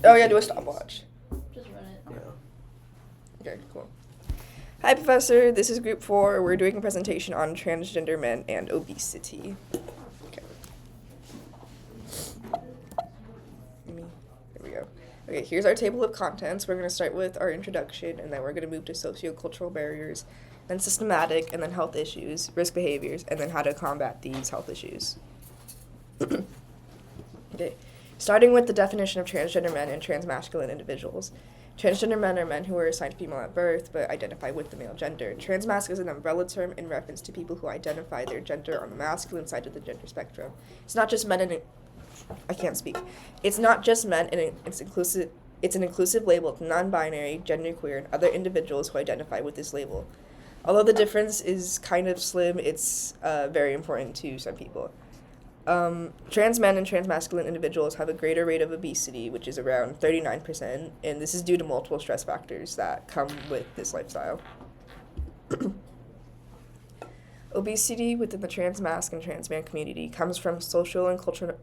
Oh yeah, do a stopwatch. Just run it. Yeah. Okay, cool. Hi, Professor. This is Group 4. We're doing a presentation on transgender men and obesity. Okay. There we go. Okay, here's our table of contents. We're going to start with our introduction, and then we're going to move to sociocultural barriers, then systematic, and then health issues, risk behaviors, and then how to combat these health issues. Okay. Starting with the definition of transgender men and transmasculine individuals. Transgender men are men who are assigned female at birth but identify with the male gender. Transmasc is an umbrella term in reference to people who identify their gender on the masculine side of the gender spectrum. It's not just men and I can't speak. It's not just men, and it's inclusive. It's an inclusive label to non-binary, genderqueer, and other individuals who identify with this label. Although the difference is kind of slim, it's very important to some people. Trans men and transmasculine individuals have a greater rate of obesity, which is around 39%, and this is due to multiple stress factors that come with this lifestyle. Obesity within the transmasc and trans man community comes from sociocultural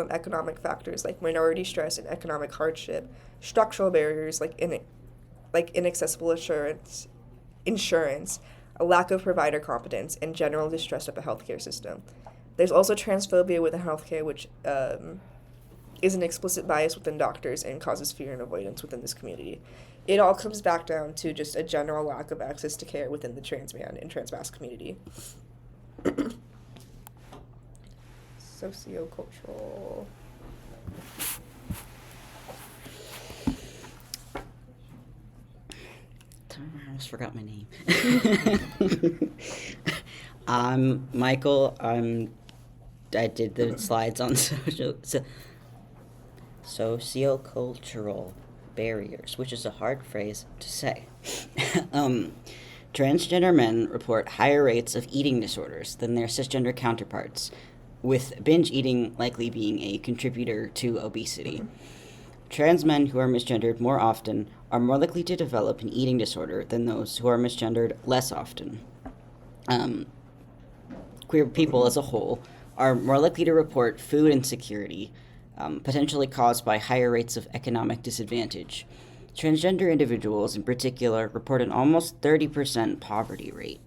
and economic factors like minority stress and economic hardship, structural barriers like inaccessible insurance, a lack of provider competence, and general distrust of the healthcare system. There's also transphobia within healthcare, which is an explicit bias within doctors and causes fear and avoidance within this community. It all comes back down to just a general lack of access to care within the trans man and transmasc community. Sociocultural. I almost forgot my name. I'm Michael. I did the slides on sociocultural barriers, which is a hard phrase to say. Transgender men report higher rates of eating disorders than their cisgender counterparts, with binge eating likely being a contributor to obesity. Trans men who are misgendered more often are more likely to develop an eating disorder than those who are misgendered less often. Queer people as a whole are more likely to report food insecurity, potentially caused by higher rates of economic disadvantage. Transgender individuals in particular report an almost 30% poverty rate.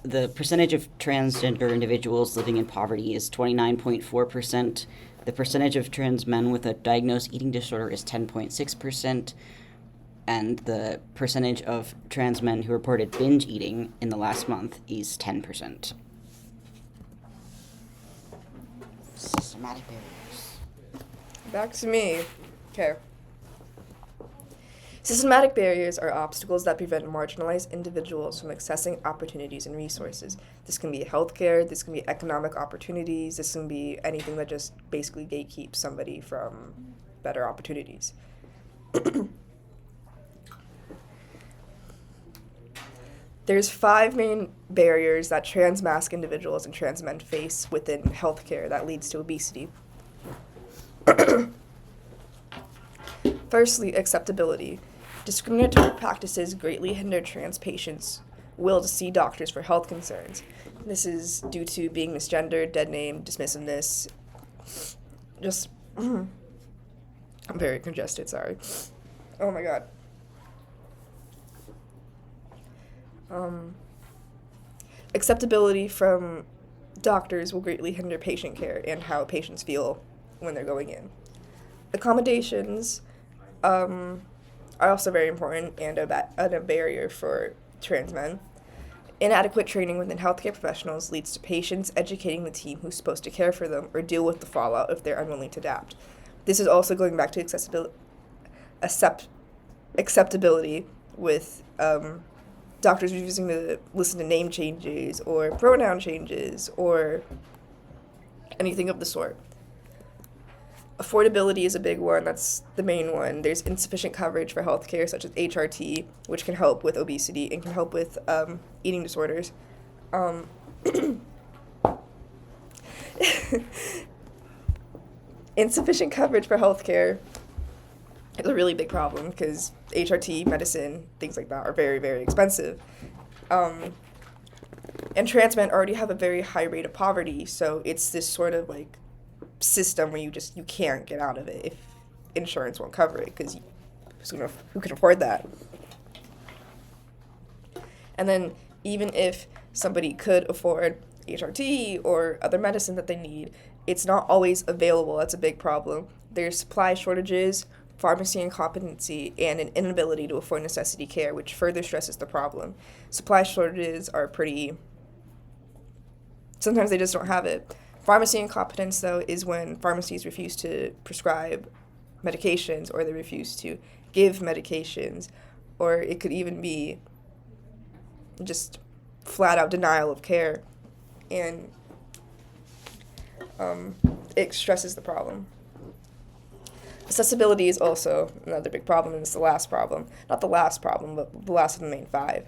The percentage of transgender individuals living in poverty is 29.4%. The percentage of trans men with a diagnosed eating disorder is 10.6%, and the percentage of trans men who reported binge eating in the last month is 10%. Systematic barriers. Back to me. Okay. Systematic barriers are obstacles that prevent marginalized individuals from accessing opportunities and resources. This can be healthcare, this can be economic opportunities, this can be anything that just basically gatekeeps somebody from better opportunities. There's 5 main barriers that transmasc individuals and trans men face within healthcare that leads to obesity. Firstly, acceptability. Discriminatory practices greatly hinder trans patients' will to see doctors for health concerns. This is due to being misgendered, dead name, dismissiveness. I'm very congested, sorry. Oh my god. Acceptability from doctors will greatly hinder patient care and how patients feel when they're going in. Accommodations are also very important and a barrier for trans men. Inadequate training within healthcare professionals leads to patients educating the team who's supposed to care for them or deal with the fallout if they're unwilling to adapt. This is also going back to acceptability with doctors refusing to listen to name changes or pronoun changes or anything of the sort. Affordability is a big one. That's the main one. There's insufficient coverage for healthcare, such as HRT, which can help with obesity and can help with eating disorders. Insufficient coverage for healthcare is a really big problem because HRT, medicine, things like that are very, very expensive. And trans men already have a very high rate of poverty, so it's this sort of like system where you can't get out of it if insurance won't cover it, because who can afford that? And then even if somebody could afford HRT or other medicine that they need, it's not always available. That's a big problem. There's supply shortages, pharmacy incompetency, and an inability to afford necessity care, which further stresses the problem. Supply shortages are pretty... Sometimes they just don't have it. Pharmacy incompetence, though, is when pharmacies refuse to prescribe medications, or they refuse to give medications, or it could even be just flat-out denial of care, and it stresses the problem. Accessibility is also another big problem, and it's the last problem. Not the last problem, but the last of the main 5.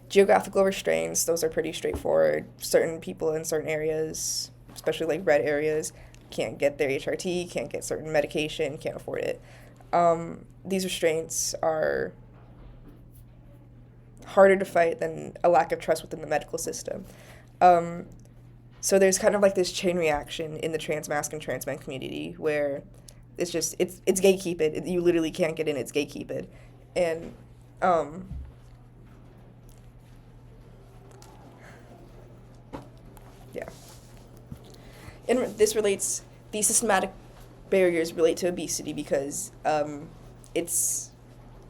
Geographical restraints, those are pretty straightforward. Certain people in certain areas, especially like red areas, can't get their HRT, can't get certain medication, can't afford it. These restraints are harder to fight than a lack of trust within the medical system. So there's kind of like this chain reaction in the trans-masc and trans men community where it's gatekeeped. You literally can't get in, it's gatekeeped. And yeah. And these systematic barriers relate to obesity because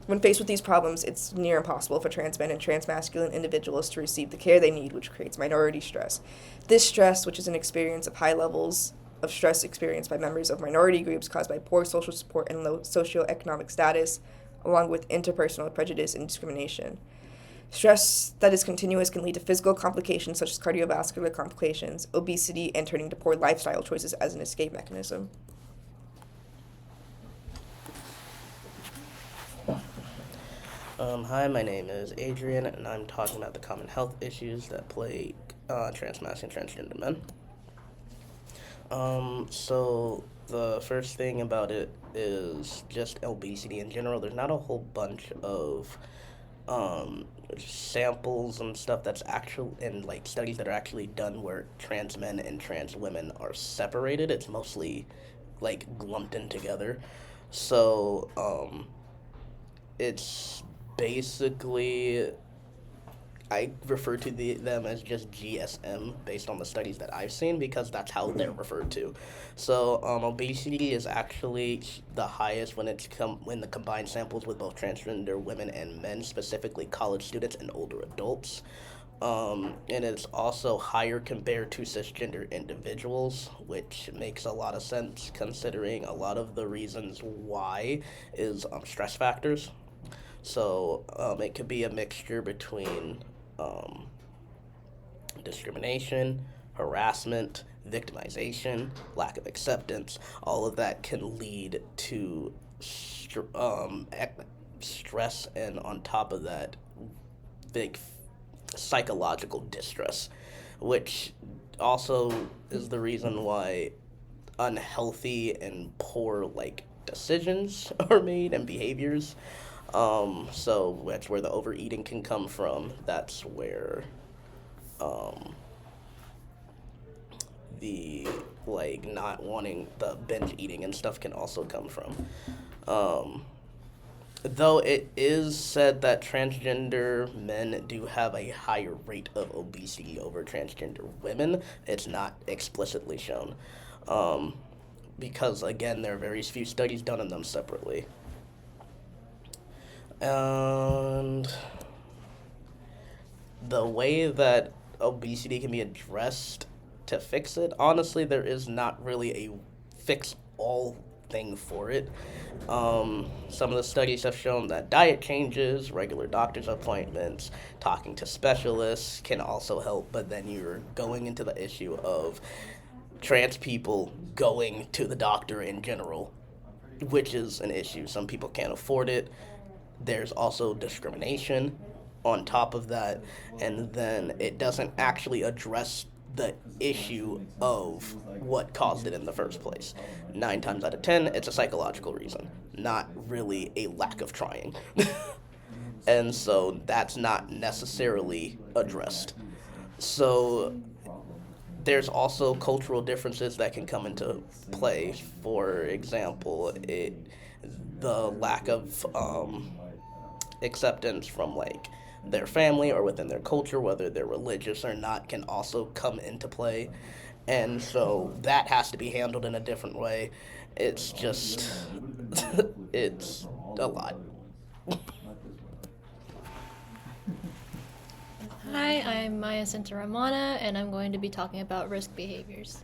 when faced with these problems, it's near impossible for trans men and transmasculine individuals to receive the care they need, which creates minority stress. This stress, which is an experience of high levels of stress experienced by members of minority groups caused by poor social support and low socioeconomic status, along with interpersonal prejudice and discrimination. Stress that is continuous can lead to physical complications such as cardiovascular complications, obesity, and turning to poor lifestyle choices as an escape mechanism. Hi, my name is Adrian, and I'm talking about the common health issues that plague trans-masc and transgender men. So the first thing about it is just obesity in general. There's not a whole bunch of samples and stuff that's actual, and like studies that are actually done where trans men and trans women are separated. It's mostly like lumped in together. So it's basically, I refer to them as just GSM based on the studies that I've seen because that's how they're referred to. So obesity is actually the highest when the combined samples with both transgender women and men, specifically college students and older adults. And it's also higher compared to cisgender individuals, which makes a lot of sense considering a lot of the reasons why is stress factors. So it could be a mixture between discrimination, harassment, victimization, lack of acceptance. All of that can lead to stress, and on top of that, big psychological distress, which also is the reason why unhealthy and poor decisions are made and behaviors. So that's where the overeating can come from. That's where the not wanting the binge eating and stuff can also come from. Though it is said that transgender men do have a higher rate of obesity over transgender women, it's not explicitly shown. Because again, there are very few studies done on them separately. And the way that obesity can be addressed to fix it, honestly, there is not really a fix-all thing for it. Some of the studies have shown that diet changes, regular doctor's appointments, talking to specialists can also help, but then you're going into the issue of trans people going to the doctor in general, which is an issue. Some people can't afford it. There's also discrimination on top of that, and then it doesn't actually address the issue of what caused it in the first place. 9 times out of 10, it's a psychological reason, not really a lack of trying. And so that's not necessarily addressed. So there's also cultural differences that can come into play. For example, the lack of acceptance from like their family or within their culture, whether they're religious or not, can also come into play. And so that has to be handled in a different way. It's just, it's a lot. Hi, I'm Maya Santaramana, and I'm going to be talking about risk behaviors.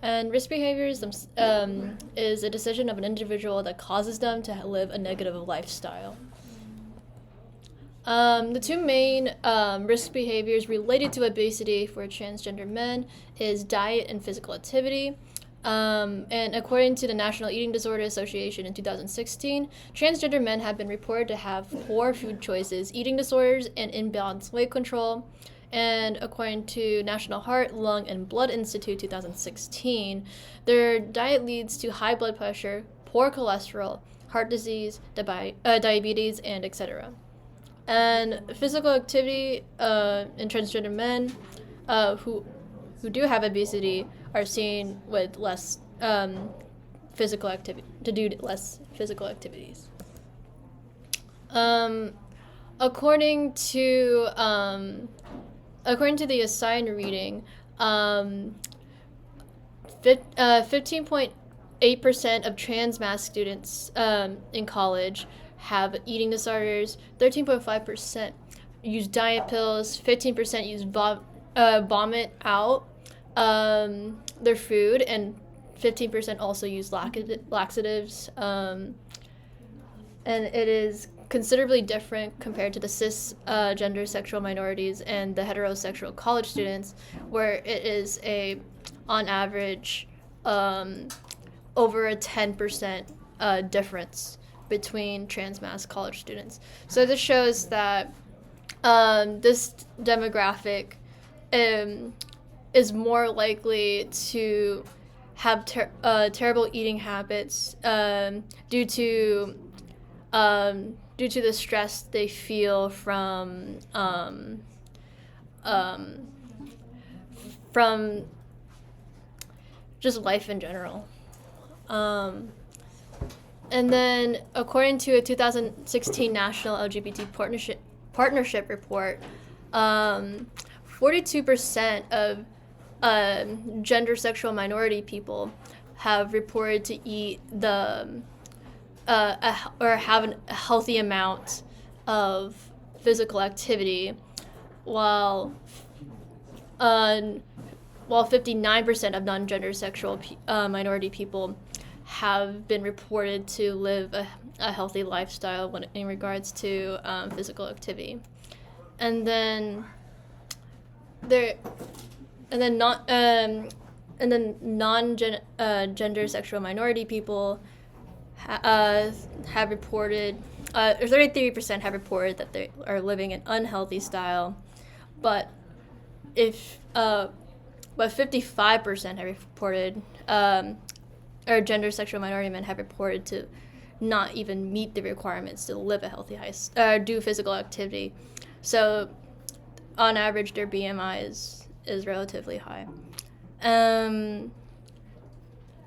And risk behaviors is a decision of an individual that causes them to live a negative lifestyle. The two main risk behaviors related to obesity for transgender men is diet and physical activity. And according to the National Eating Disorder Association in 2016, transgender men have been reported to have poor food choices, eating disorders, and imbalanced weight control. And according to National Heart, Lung, and Blood Institute 2016, their diet leads to high blood pressure, poor cholesterol, heart disease, diabetes, and etc. And physical activity in transgender men who do have obesity are seen with less physical activity, to do less physical activities. According to the assigned reading, 15.8% of trans mass students in college have eating disorders, 13.5% use diet pills, 15% use vomit out their food, and 15% also use laxatives. And it is considerably different compared to the cisgender sexual minorities and the heterosexual college students, where it is on average, over a 10% difference between trans mass college students. So this shows that this demographic is more likely to have terrible eating habits due to the stress they feel from just life in general. And then, according to a 2016 National LGBT Partnership report, 42% of gender sexual minority people have reported to eat or have a healthy amount of physical activity, while 59% of non-gender sexual minority people have been reported to live a healthy lifestyle in regards to physical activity. And then non-gender sexual minority people have reported, or 33% have reported that they are living an unhealthy style, but 55% have reported, or gender sexual minority men have reported to not even meet the requirements to live a healthy do physical activity. So on average, their BMI is relatively high. And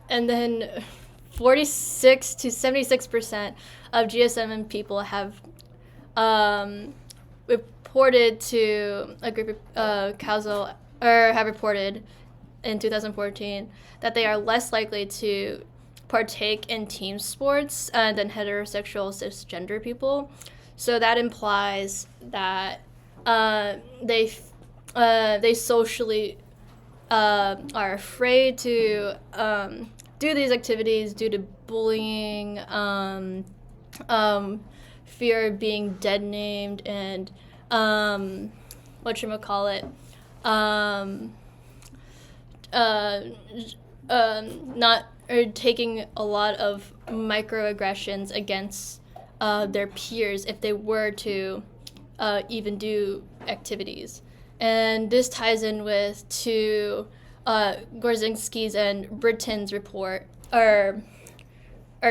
then 46 to 76% of GSM people have reported to a group of have reported in 2014 that they are less likely to partake in team sports than heterosexual cisgender people. So that implies that they socially are afraid to do these activities due to bullying, fear of being dead named, and not or taking a lot of microaggressions against their peers if they were to even do activities. And this ties in with Gorzinski's and Britton's report or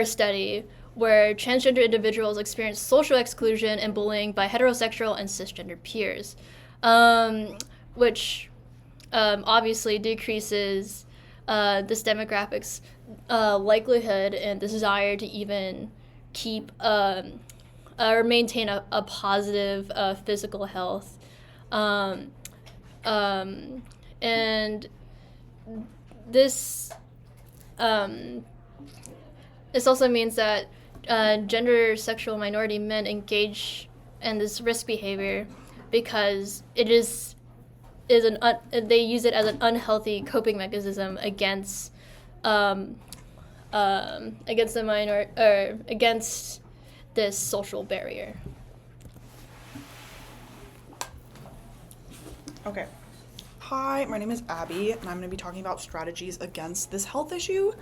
study, where transgender individuals experience social exclusion and bullying by heterosexual and cisgender peers, which obviously decreases this demographic's likelihood and desire to even keep or maintain a positive physical health. And this this also means that gender sexual minority men engage in this risk behavior because it they use it as an unhealthy coping mechanism against against this social barrier. Okay. Hi, my name is Abby, and I'm going to be talking about strategies against this health issue.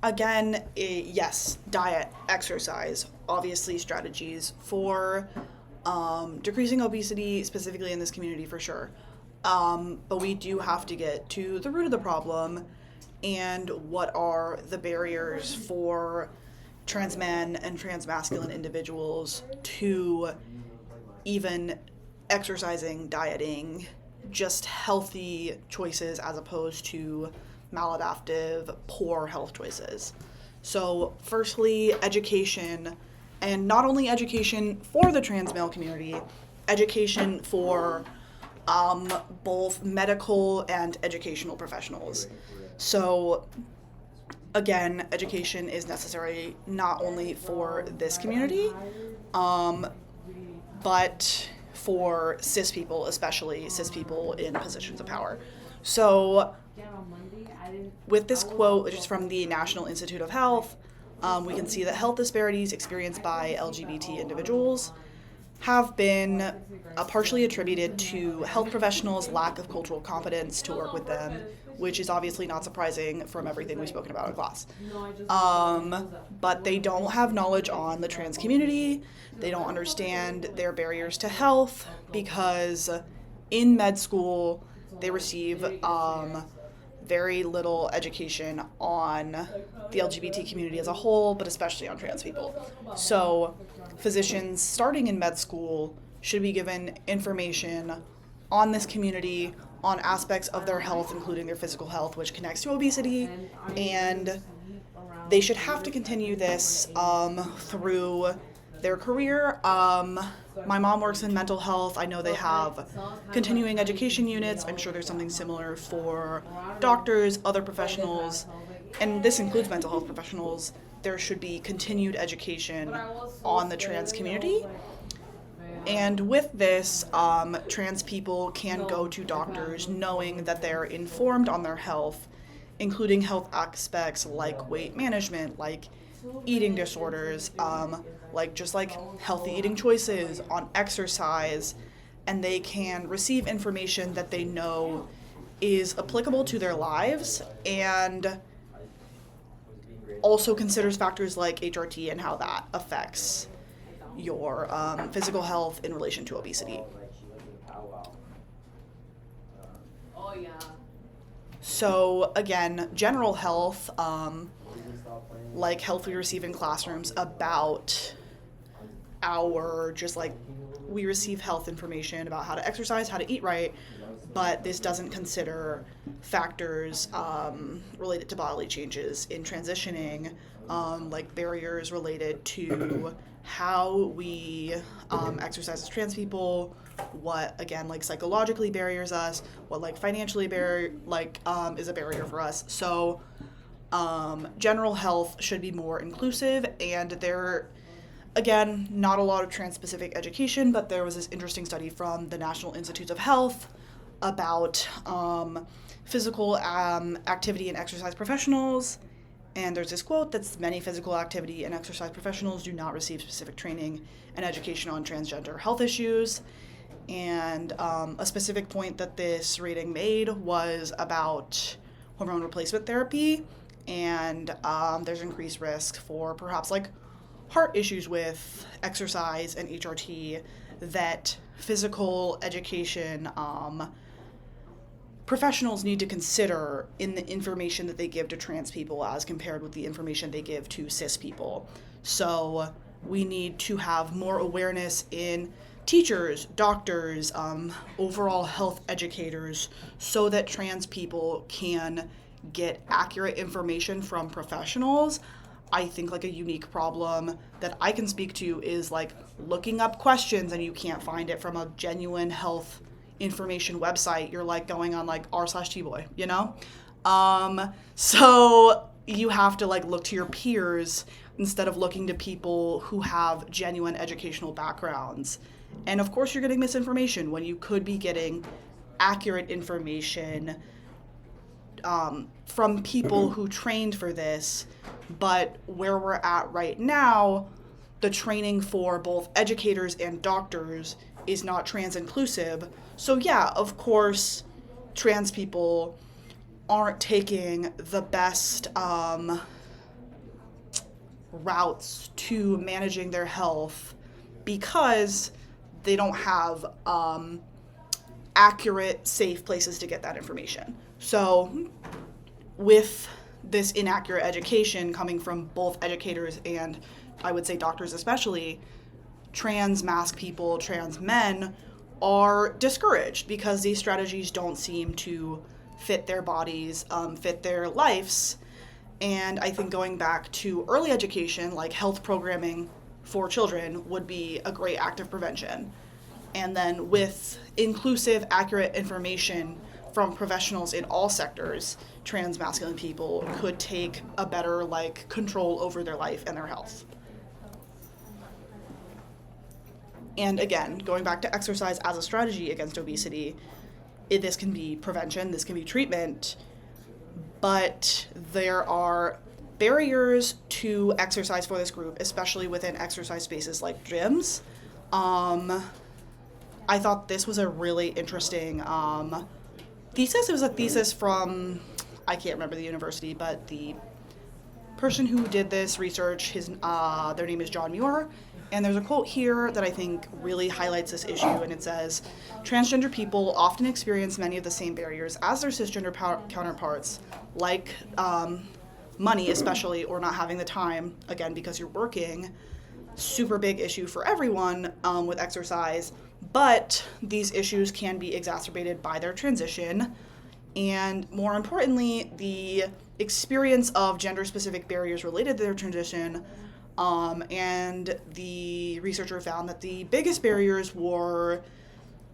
Again, yes, diet, exercise, obviously strategies for decreasing obesity, specifically in this community for sure. But we do have to get to the root of the problem and what are the barriers for trans men and trans masculine individuals to even exercising, dieting, just healthy choices as opposed to maladaptive, poor health choices. So firstly, education, and not only education for the trans male community, education for both medical and educational professionals. So again, education is necessary not only for this community, but for cis people, especially cis people in positions of power. So with this quote, which is from the National Institute of Health, we can see that health disparities experienced by LGBT individuals have been partially attributed to health professionals' lack of cultural competence to work with them, which is obviously not surprising from everything we've spoken about in class. But they don't have knowledge on the trans community. They don't understand their barriers to health because in med school they receive very little education on the LGBT community as a whole, but especially on trans people. So physicians starting in med school should be given information on this community, on aspects of their health, including their physical health, which connects to obesity, and they should have to continue this through their career. My mom works in mental health. I know they have continuing education units. I'm sure there's something similar for doctors, other professionals, and this includes mental health professionals. There should be continued education on the trans community. And with this, trans people can go to doctors knowing that they're informed on their health, including health aspects like weight management, like eating disorders, like healthy eating choices, on exercise, and they can receive information that they know is applicable to their lives and also considers factors like HRT and how that affects your physical health in relation to obesity. So again, general health, like health we receive in classrooms about we receive health information about how to exercise, how to eat right, but this doesn't consider factors related to bodily changes in transitioning, like barriers related to how we exercise as trans people, what again psychologically barriers us, what financially is a barrier for us. So general health should be more inclusive, and there, again, not a lot of trans-specific education, but there was this interesting study from the National Institutes of Health about physical activity and exercise professionals, and there's this quote that's many physical activity and exercise professionals do not receive specific training and education on transgender health issues. And a specific point that this rating made was about hormone replacement therapy, and there's increased risk for perhaps heart issues with exercise and HRT that physical education professionals need to consider in the information that they give to trans people as compared with the information they give to cis people. So we need to have more awareness in teachers, doctors, overall health educators, so that trans people can get accurate information from professionals. I think like a unique problem that I can speak to is like looking up questions and you can't find it from a genuine health information website. You're like going on like r/tboy, you know? So you have to like look to your peers instead of looking to people who have genuine educational backgrounds. And of course you're getting misinformation when you could be getting accurate information from people who trained for this. But where we're at right now, the training for both educators and doctors is not trans inclusive. So yeah, of course, trans people aren't taking the best routes to managing their health because they don't have accurate, safe places to get that information. So with this inaccurate education coming from both educators and I would say doctors especially, trans masc people, trans men are discouraged because these strategies don't seem to fit their bodies, fit their lives. And I think going back to early education, like health programming for children, would be a great act of prevention. And then with inclusive, accurate information from professionals in all sectors, trans masculine people could take a better like control over their life and their health. And again, going back to exercise as a strategy against obesity, this can be prevention, this can be treatment, but there are barriers to exercise for this group, especially within exercise spaces like gyms. I thought this was a really interesting thesis. It was a thesis from, I can't remember the university, but the person who did this research, their name is John Muir. And there's a quote here that I think really highlights this issue, and it says, transgender people often experience many of the same barriers as their cisgender counterparts, like money especially, or not having the time, again, because you're working. Super big issue for everyone with exercise, but these issues can be exacerbated by their transition, and more importantly, the experience of gender-specific barriers related to their transition. And the researcher found that the biggest barriers were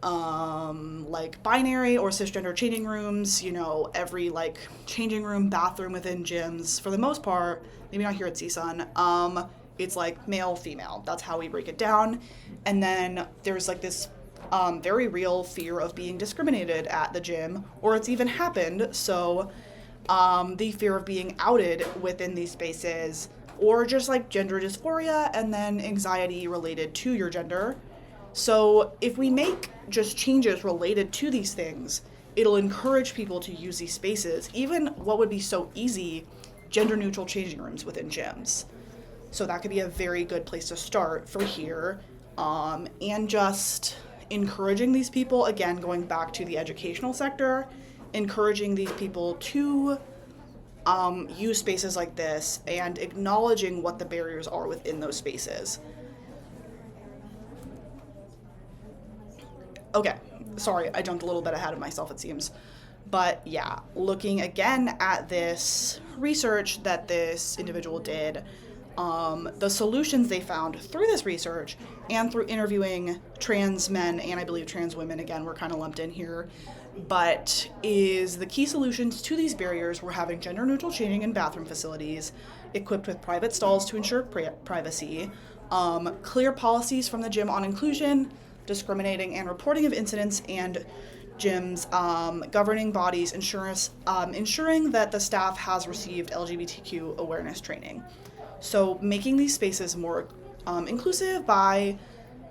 like binary or cisgender changing rooms, you know, every like changing room, bathroom within gyms, for the most part, maybe not here at CSUN, it's like male, female. That's how we break it down. And then there's like this very real fear of being discriminated at the gym, or it's even happened. So the fear of being outed within these spaces, or just like gender dysphoria and then anxiety related to your gender. So if we make just changes related to these things, it'll encourage people to use these spaces, even what would be so easy, gender neutral changing rooms within gyms. So that could be a very good place to start for here. And just encouraging these people, again, going back to the educational sector, encouraging these people to use spaces like this and acknowledging what the barriers are within those spaces. Okay, sorry, I jumped a little bit ahead of myself, it seems. But yeah, looking again at this research that this individual did, the solutions they found through this research and through interviewing trans men and I believe trans women, again, we're kind of lumped in here, but is the key solutions to these barriers were having gender-neutral changing in bathroom facilities, equipped with private stalls to ensure privacy, clear policies from the gym on inclusion, discriminating and reporting of incidents, and gyms, governing bodies, ensuring that the staff has received LGBTQ awareness training. So making these spaces more inclusive by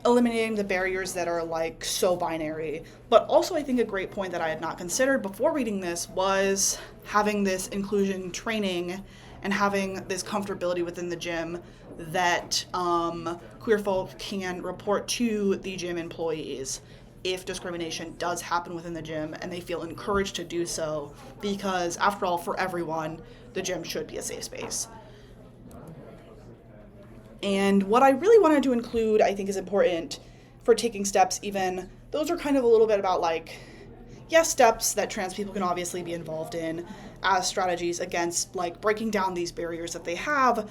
eliminating the barriers that are like so binary. But also I think a great point that I had not considered before reading this was having this inclusion training and having this comfortability within the gym that queer folk can report to the gym employees if discrimination does happen within the gym, and they feel encouraged to do so because, after all, for everyone, the gym should be a safe space. And what I really wanted to include, I think is important, for taking steps even, those are kind of a little bit about like, yes, steps that trans people can obviously be involved in as strategies against like breaking down these barriers that they have,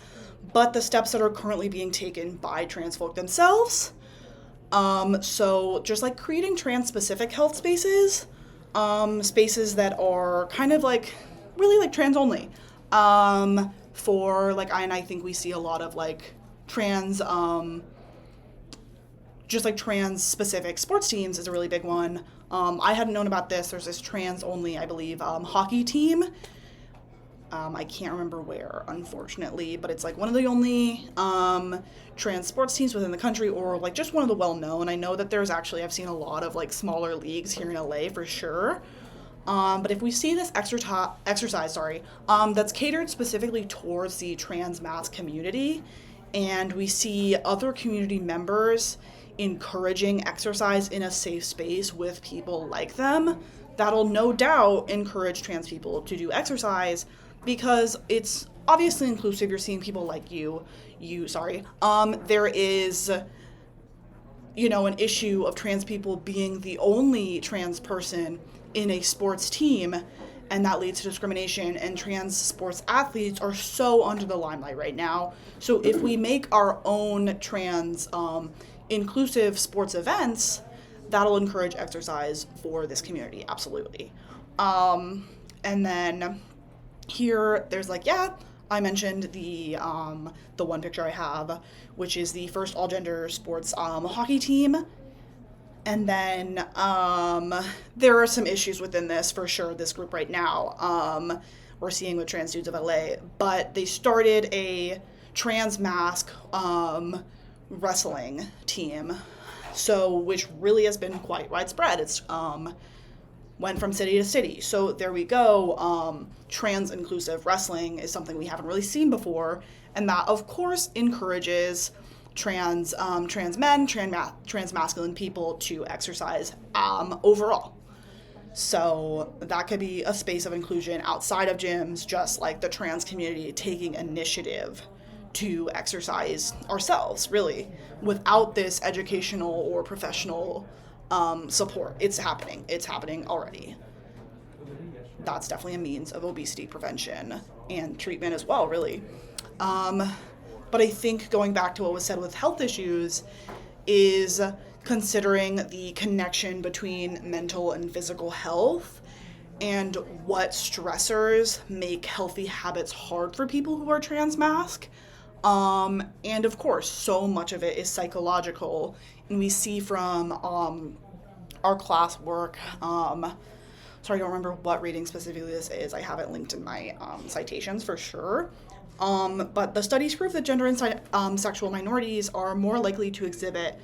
but the steps that are currently being taken by trans folk themselves. So just like creating trans-specific health spaces, spaces that are kind of like really like trans only. For like, I think we see a lot of like trans, just like trans-specific sports teams is a really big one. I hadn't known about this. There's this trans-only, I believe, hockey team. I can't remember where, unfortunately, but it's like one of the only trans sports teams within the country, or like just one of the well-known. I know that there's actually, I've seen a lot of like smaller leagues here in LA for sure. But if we see this exercise, that's catered specifically towards the trans mass community, and we see other community members encouraging exercise in a safe space with people like them, that'll no doubt encourage trans people to do exercise, because it's obviously inclusive. You're seeing people like there is, an issue of trans people being the only trans person in a sports team, and that leads to discrimination, and trans sports athletes are so under the limelight right now. So if we make our own trans inclusive sports events, that'll encourage exercise for this community, absolutely. And then here, there's like, I mentioned the one picture I have, which is the first all-gender sports hockey team. And then there are some issues within this, for sure, this group right now. We're seeing with Trans Dudes of LA, but they started a trans mask wrestling team, which really has been quite widespread. It's went from city to city. So there we go. Trans inclusive wrestling is something we haven't really seen before, and that of course encourages trans men, trans masculine people to exercise overall. So that could be a space of inclusion outside of gyms, just like the trans community taking initiative to exercise ourselves, really, without this educational or professional support. It's happening already. That's definitely a means of obesity prevention and treatment as well, really. But I think going back to what was said with health issues is considering the connection between mental and physical health and what stressors make healthy habits hard for people who are trans-mask. And of course, so much of it is psychological. And we see from our classwork, sorry, I don't remember what reading specifically this is. I have it linked in my citations for sure. But the studies prove that gender and sexual minorities are more likely to exhibit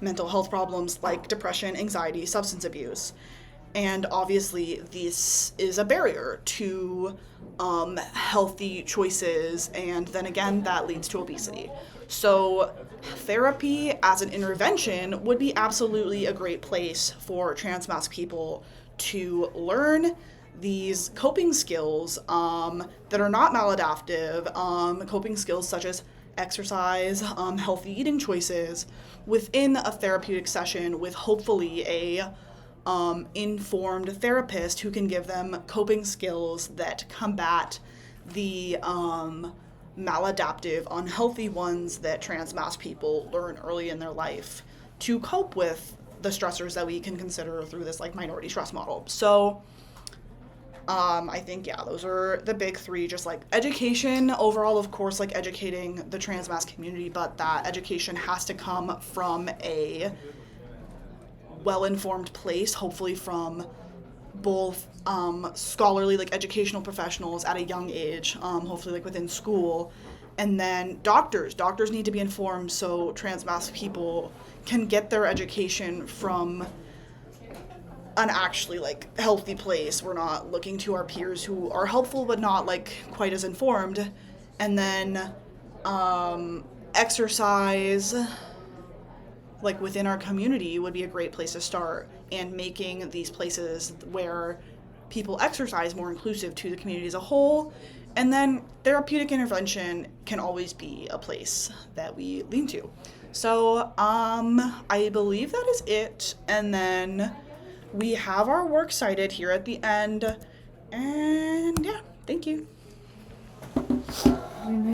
mental health problems like depression, anxiety, substance abuse. And obviously, this is a barrier to healthy choices, and then again, that leads to obesity. So therapy as an intervention would be absolutely a great place for trans mask people to learn these coping skills that are not maladaptive, coping skills such as exercise, healthy eating choices, within a therapeutic session with hopefully a informed therapist who can give them coping skills that combat the maladaptive, unhealthy ones that trans mask people learn early in their life to cope with the stressors that we can consider through this like minority stress model. So I think, those are the big three, just like education overall, of course, like educating the trans mask community, but that education has to come from a well-informed place, hopefully from both scholarly, like educational professionals at a young age, hopefully like within school, and then doctors need to be informed so trans mask people can get their education from an actually like healthy place. We're not looking to our peers who are helpful but not like quite as informed. And then exercise like within our community would be a great place to start, and making these places where people exercise more inclusive to the community as a whole. And then therapeutic intervention can always be a place that we lean to. So, I believe that is it. And then we have our works cited here at the end. And yeah, thank you.